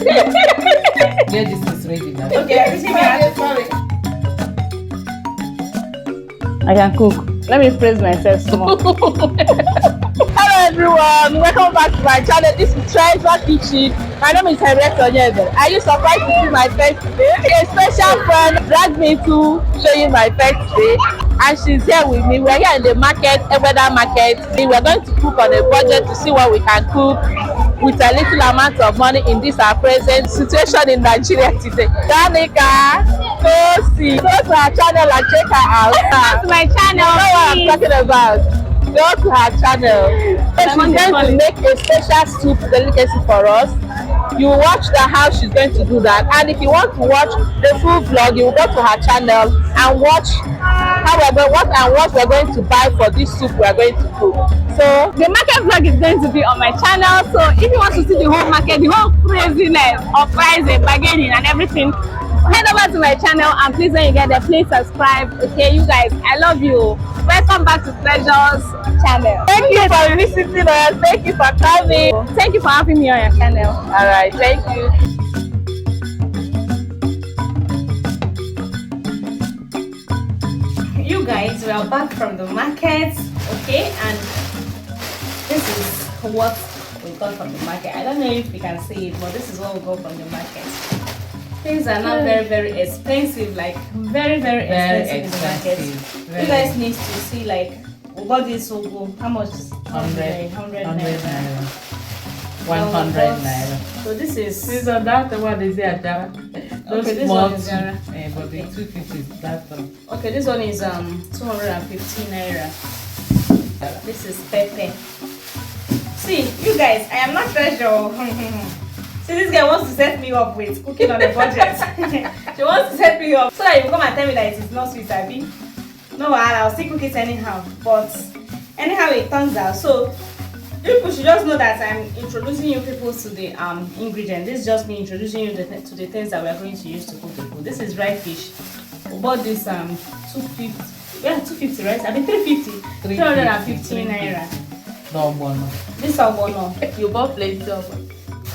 Get this is ready now. Okay, Sorry. I can cook. Let me praise myself small. Hello everyone, welcome back to my channel. This is Treasure Kitchen. My name is Henriette Onyebe. Are you surprised to see my pet today? A special friend dragged me to show you my pet today, and she's here with me. We're here in the market, Ogbono market. We're going to cook on a budget to see what we can cook with a little amount of money in this our present situation in Nigeria today. Danica, go to our channel and check her out. That's my channel. You know what I'm talking about. Go to her channel. She's going to make a special soup delicacy for us. You watch how she's going to do that, and if you want to watch the full vlog, you will go to her channel and watch how what we're going to buy for this soup we're going to cook. So the market vlog is going to be on my channel. So if you want to see the whole market, the whole craziness of pricing, bargaining and everything, head over to my channel, and please, when you get there, please subscribe. Okay, you guys, I love you. Welcome back to Treasure's channel. Thank you for visiting us. Thank you for coming. Thank you for having me on your channel. All right, thank you. You guys, we are back from the market. Okay, and this is what we got from the market. I don't know if you can see it, but this is what we got from the market. Things are not very expensive, like very expensive in the market. You guys need to see, like, we bought this ugu. How much? 100 naira. 100 naira. So this is. This on that one is there. Okay, this one is Jara. But the 250 is that one. Okay, this one is 215 naira. This is pepper. See, you guys, I am not Treasure. See, this girl wants to set me up with cooking on a budget. She wants to set me up so that you come and tell me that it is not sweet, Abby. No, I'll still cook it anyhow. But anyhow, it turns out. So people should just know that I'm introducing you people to the ingredients. This is just me introducing you to the things that we are going to use to cook the food. This is dry fish. We bought this 250. Yeah, 250, right? I mean 350. 315 naira. The Ogbono. This Ogbono. You bought plenty of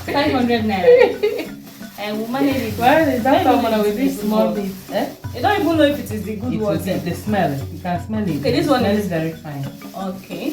500 naira. And we manage it. Well, is that Ogbono with this small bit? Eh? You don't even know if it is the good one. The smell. You can smell it. Okay, this one is very fine. Okay.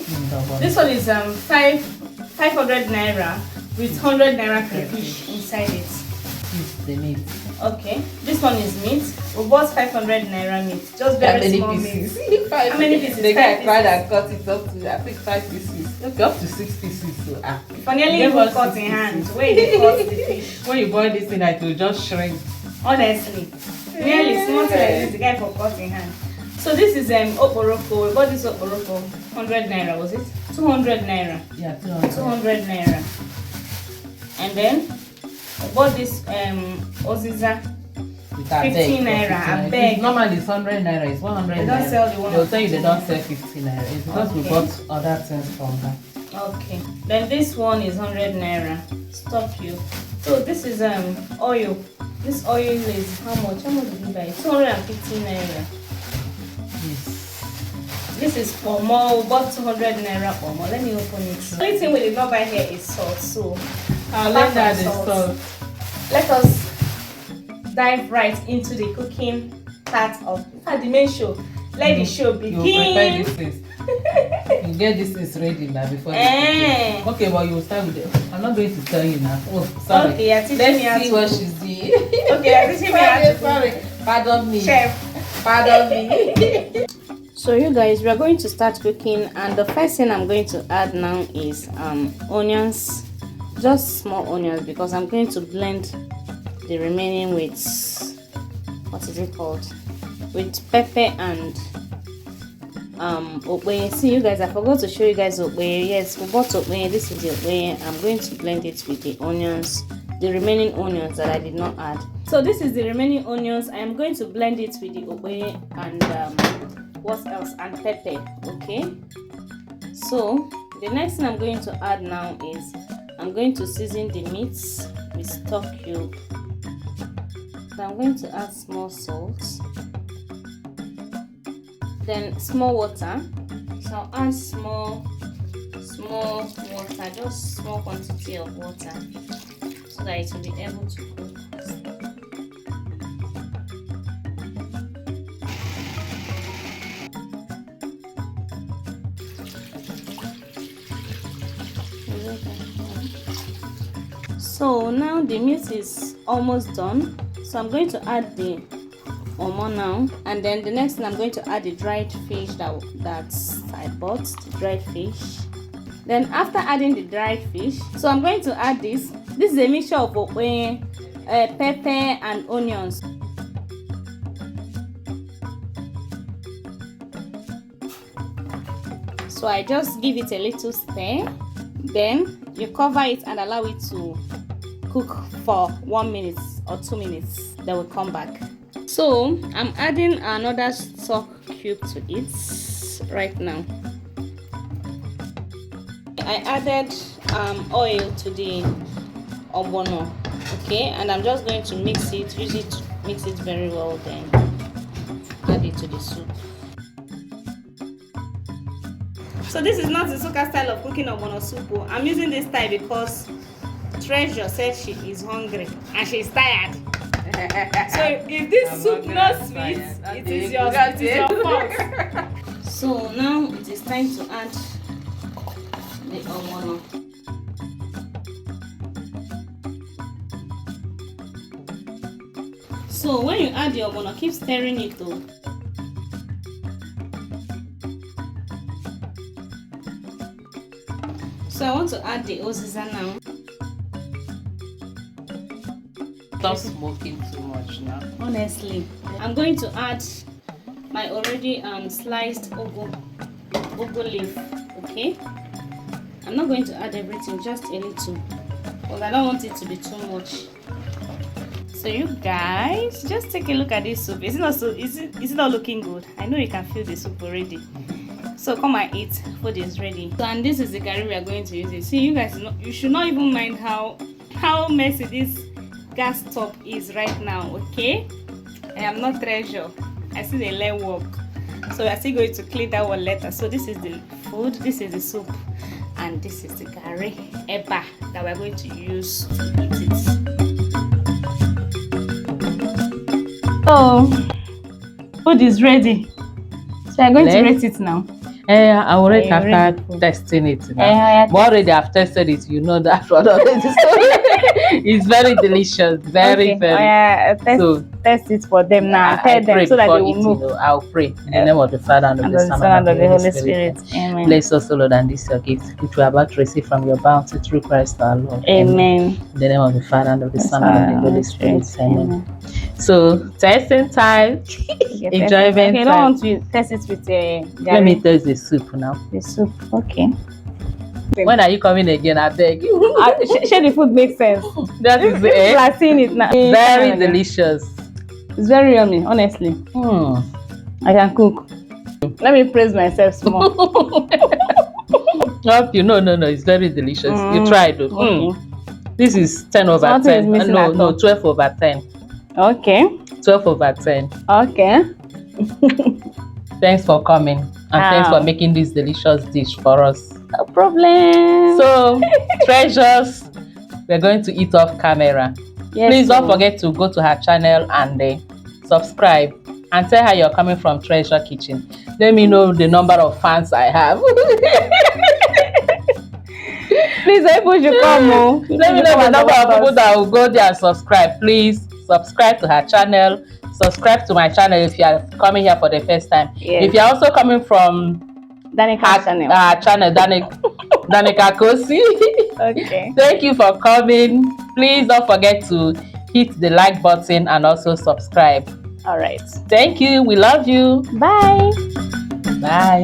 This one is 500 naira with 100 naira crayfish inside it. This is the meat. Okay. This one is meat. We bought 500 naira meat. Just very small meat. How many pieces? The guy tried and cut it up to, I think, 5 pieces. Okay, up to 6 pieces. So, for nearly even cut in hand. Where you cut the fish. When you boil this thing, it will just shrink. Honestly. Nearly small like this, the guy for cutting hand. So this is Ogbono. We bought this Ogbono 100 naira, was it? 200 naira. Yeah, 200 naira. And then we bought this Oziza 15 naira. I beg. Normally it's 100 naira, it's 100 naira. They don't sell the one. They'll tell you they don't sell 15 naira. It's because we bought other things from her. Okay. Then this one is 100 naira. Stop you. So this is oil. This oil is how much? How much did you buy? 215 naira. This is pomo. We bought 200 naira pomo. Let me open it. The only thing we did not buy here is salt. So I'll let that salt. Let us dive right into the cooking part of the main show. Let the show begin. You prepare this things. You get this things ready now before you cook. Okay, but you will start with it. I'm not going to tell you now. Oh, sorry. Okay, you're teaching me how to. Let's see what she's doing. Okay, you're teaching me how to. Sorry. Pardon me. Chef. Pardon me. So you guys, we are going to start cooking, and the first thing I'm going to add now is onions, just small onions, because I'm going to blend the remaining with, what is it called, with pepper and okwe. See you guys, I forgot to show you guys okwe. Yes, we bought okwe. This is the okwe. I'm going to blend it with the onions, the remaining onions that I did not add. So this is the remaining onions. I am going to blend it with the okwe and what else, and pepper. Okay, so the next thing I'm going to add now is I'm going to season the meats with stock cube. So I'm going to add small salt, then small water. So I'll add small water, just small quantity of water. so that it will be able to cook. So now the meat is almost done, so I'm going to add the omo now, and then the next thing I'm going to add the dried fish that I bought, the dried fish. Then after adding the dried fish, so I'm going to add this is a mixture of pepper and onions. So I just give it a little stir, then you cover it and allow it to cook for 1 minute or 2 minutes. Then we'll come back. So I'm adding another stock cube to it right now. I added oil to the ogbono, okay, and I'm just going to mix it, use it to mix it very well, then add it to the soup. So this is not the Suka style of cooking ogbono soup. I'm using this style because Treasure said she is hungry and she's tired. So if this soup not sweet, it is your fault. So now it is time to add the ogbono. So when you add the ogbono, keep stirring it though. So I want to add the oziza now. Stop smoking too much now. Honestly, I'm going to add my already sliced ugu leaf. Okay, I'm not going to add everything, just a little, because I don't want it to be too much. So you guys, just take a look at this soup. Is it not looking good? I know you can feel the soup already. So come and eat. Food is ready. So, and this is the curry we are going to use it. See, you guys, you should not even mind how messy this gas top is right now. Okay, I am not Treasure. I see the leg work, so we are still going to clean that one later. So this is the food, this is the soup, and this is the curry eba that we are going to use to eat it. So food is ready, so I'm going to rate it now. I already after testing it now. But already I've tested it, you know that one already. It's very delicious, very. Test it for them now. Tell them so that they will know. I'll pray in the name of the Father and of the Son and of the Holy Spirit. Amen. Bless us, O Lord, and this your gift, which we are about to receive from your bounty through Christ our Lord. Amen. In the name of the Father and of the Son and of the Holy Spirit. Amen. So testing time, enjoyment time. I don't want to test it with let me taste the soup now. The soup, okay. When are you coming again? I beg you. Share the food makes sense. That is it. People are seeing it now. Very delicious. It's very yummy, honestly. I can cook. Let me praise myself small. No, it's very delicious. You tried though. Okay. This is 10 over 10. No, 12 over 10. Okay. 12 over 10. Okay. Thanks for coming and thanks for making this delicious dish for us. No problem. So, treasures, we're going to eat off camera. Yes, please don't forget to go to her channel and subscribe and tell her you're coming from Treasure Kitchen. Let me know the number of fans I have. Please, people should come. Let me know the number of people that will go there and subscribe. Please subscribe to her channel. Subscribe to my channel if you are coming here for the first time. Yes. If you are also coming from Danika's channel, Danika Kosi. Okay. Thank you for coming. Please don't forget to hit the like button and also subscribe. All right. Thank you. We love you. Bye. Bye.